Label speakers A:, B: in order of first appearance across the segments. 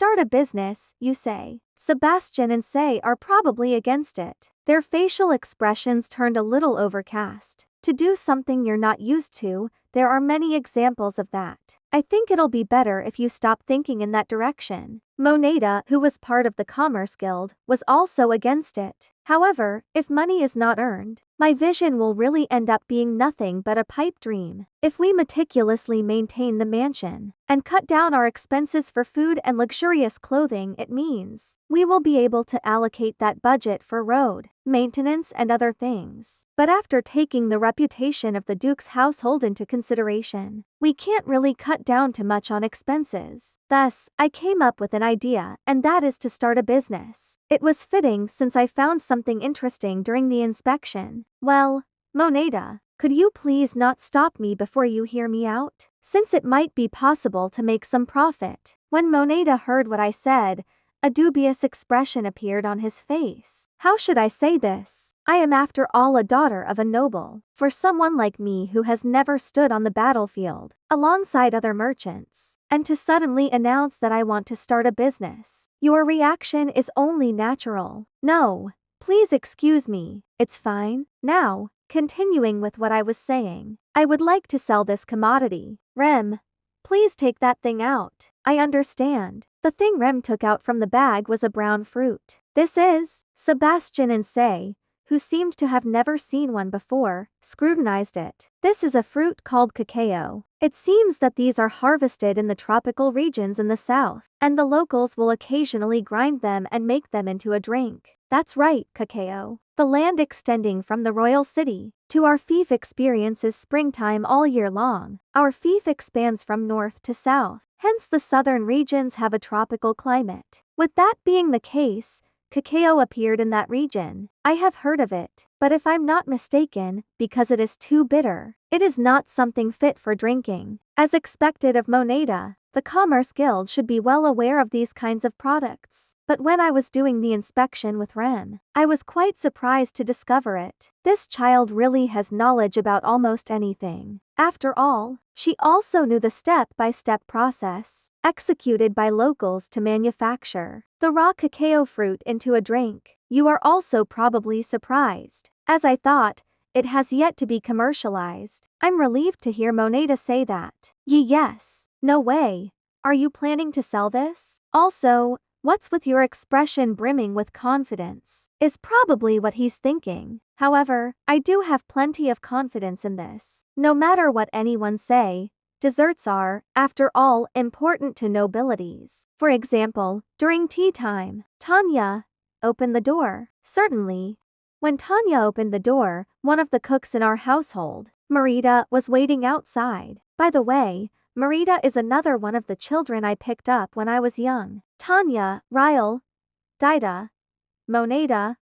A: Start a business, you say. Sebastian and Say are probably against it. Their facial expressions turned a little overcast. To do something you're not used to, there are many examples of that. I think it'll be better if you stop thinking in that direction. Moneda, who was part of the Commerce Guild, was also against it. However, if money is not earned, my vision will really end up being nothing but a pipe dream. If we meticulously maintain the mansion and cut down our expenses for food and luxurious clothing, it means we will be able to allocate that budget for road maintenance and other things. But after taking the reputation of the Duke's household into consideration, we can't really cut down too much on expenses. Thus, I came up with an idea, and that is to start a business. It was fitting since I found something interesting during the inspection. Well, Moneda, could you please not stop me before you hear me out? Since it might be possible to make some profit. When Moneda heard what I said, a dubious expression appeared on his face. How should I say this? I am after all a daughter of a noble. For someone like me who has never stood on the battlefield, alongside other merchants, and to suddenly announce that I want to start a business, your reaction is only natural. No, please excuse me, it's fine. Now, continuing with what I was saying, I would like to sell this commodity. Rem, please take that thing out. I understand. The thing Rem took out from the bag was a brown fruit. This is, Sebastian and Say, who seemed to have never seen one before, scrutinized it. This is a fruit called cacao. It seems that these are harvested in the tropical regions in the south, and the locals will occasionally grind them and make them into a drink. That's right, cacao. The land extending from the royal city to our fief experiences springtime all year long. Our fief expands from north to south, hence the southern regions have a tropical climate. With that being the case, cacao appeared in that region. I have heard of it, but if I'm not mistaken, because it is too bitter, it is not something fit for drinking. As expected of Moneda, the Commerce Guild should be well aware of these kinds of products. But when I was doing the inspection with Rem, I was quite surprised to discover it. This child really has knowledge about almost anything. After all, she also knew the step-by-step process executed by locals to manufacture the raw cacao fruit into a drink. You are also probably surprised. As I thought, it has yet to be commercialized. I'm relieved to hear Moneda say that. Yes. No way. Are you planning to sell this? Also, what's with your expression brimming with confidence? Is probably what he's thinking. However, I do have plenty of confidence in this. No matter what anyone say, desserts are, after all, important to nobilities. For example, during tea time, Tanya, open the door. Certainly. When Tanya opened the door, one of the cooks in our household, Marita, was waiting outside. By the way, Marita is another one of the children I picked up when I was young. Tanya, Ryle, Dida, Moneda,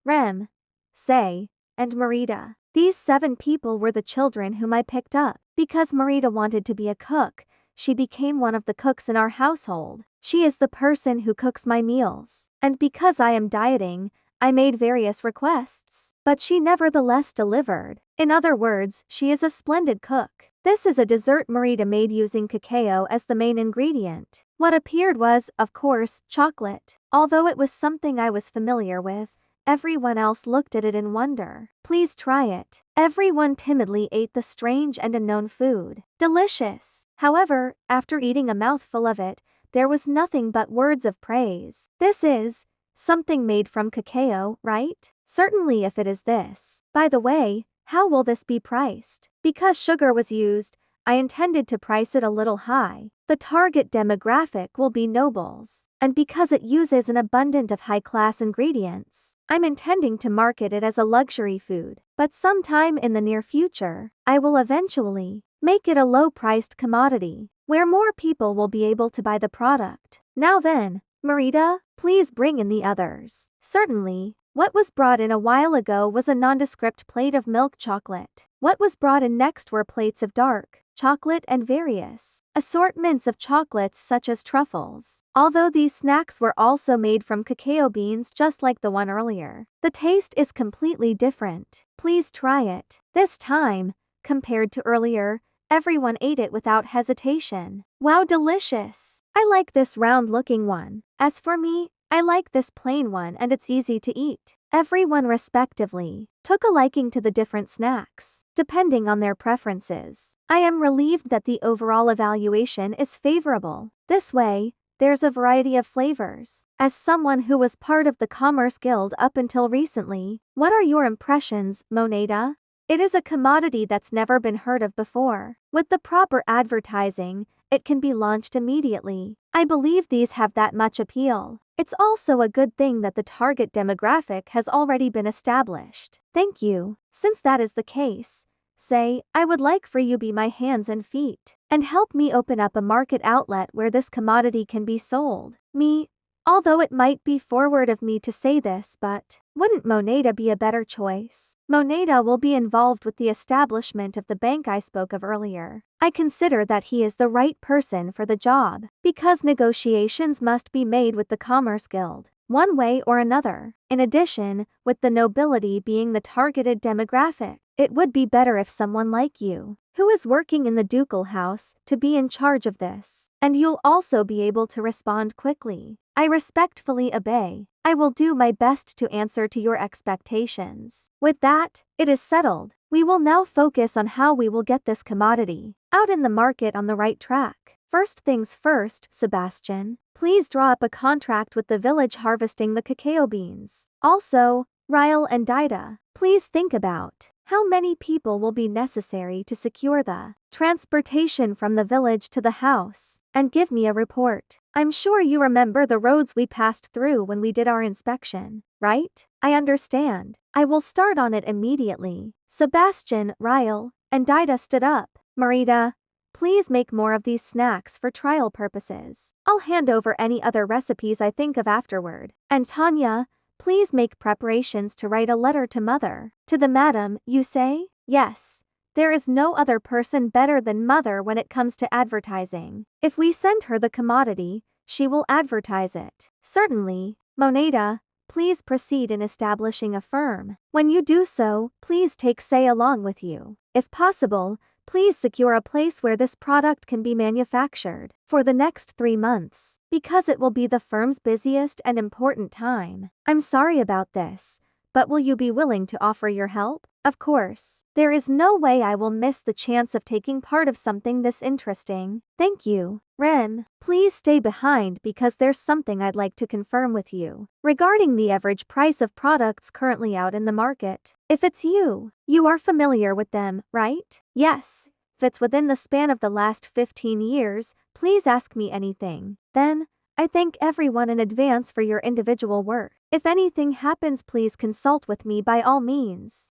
A: Rem, Say, and Marita. These 7 people were the children whom I picked up. Because Marita wanted to be a cook, she became one of the cooks in our household. She is the person who cooks my meals. And because I am dieting, I made various requests, but she nevertheless delivered. In other words, she is a splendid cook. This is a dessert Marita made using cacao as the main ingredient. What appeared was, of course, chocolate. Although it was something I was familiar with, everyone else looked at it in wonder. Please try it. Everyone timidly ate the strange and unknown food. Delicious. However, after eating a mouthful of it, there was nothing but words of praise. This is something made from cacao, right? Certainly if it is this. By the way, how will this be priced? Because sugar was used, I intended to price it a little high. The target demographic will be nobles, and because it uses an abundance of high-class ingredients, I'm intending to market it as a luxury food. But sometime in the near future, I will eventually make it a low-priced commodity, where more people will be able to buy the product. Now then, Marita, please bring in the others. Certainly. What was brought in a while ago was a nondescript plate of milk chocolate. What was brought in next were plates of dark chocolate and various assortments of chocolates such as truffles. Although these snacks were also made from cacao beans just like the one earlier, the taste is completely different. Please try it. This time, compared to earlier, Everyone ate it without hesitation. Wow, delicious! I like this round-looking one. As for me, I like this plain one and it's easy to eat. Everyone respectively took a liking to the different snacks, depending on their preferences. I am relieved that the overall evaluation is favorable. This way, there's a variety of flavors. As someone who was part of the Commerce Guild up until recently, what are your impressions, Moneda? It is a commodity that's never been heard of before. With the proper advertising, it can be launched immediately. I believe these have that much appeal. It's also a good thing that the target demographic has already been established. Thank you. Since that is the case, say, I would like for you be my hands and feet, and help me open up a market outlet where this commodity can be sold. Me, although it might be forward of me to say this, but wouldn't Moneda be a better choice? Moneda will be involved with the establishment of the bank I spoke of earlier. I consider that he is the right person for the job, because negotiations must be made with the Commerce Guild, one way or another. In addition, with the nobility being the targeted demographic, it would be better if someone like you, who is working in the ducal house, to be in charge of this, and you'll also be able to respond quickly. I respectfully obey. I will do my best to answer to your expectations. With that, it is settled. We will now focus on how we will get this commodity out in the market on the right track. First things first, Sebastian, please draw up a contract with the village harvesting the cacao beans. Also, Ryle and Dida, please think about how many people will be necessary to secure the transportation from the village to the house, and give me a report. I'm sure you remember the roads we passed through when we did our inspection, right? I understand. I will start on it immediately. Sebastian, Ryle, and Dida stood up. Marita, please make more of these snacks for trial purposes. I'll hand over any other recipes I think of afterward. And Tanya, please make preparations to write a letter to Mother. To the madam, you say? Yes. There is no other person better than Mother when it comes to advertising. If we send her the commodity, she will advertise it. Certainly. Moneda, please proceed in establishing a firm. When you do so, please take Say along with you. If possible, please secure a place where this product can be manufactured for the next 3 months, because it will be the firm's busiest and important time. I'm sorry about this, but will you be willing to offer your help? Of course. There is no way I will miss the chance of taking part of something this interesting. Thank you. Rem, please stay behind because there's something I'd like to confirm with you regarding the average price of products currently out in the market. If it's you are familiar with them, right? Yes. If it's within the span of the last 15 years, please ask me anything. Then, I thank everyone in advance for your individual work. If anything happens, please consult with me by all means.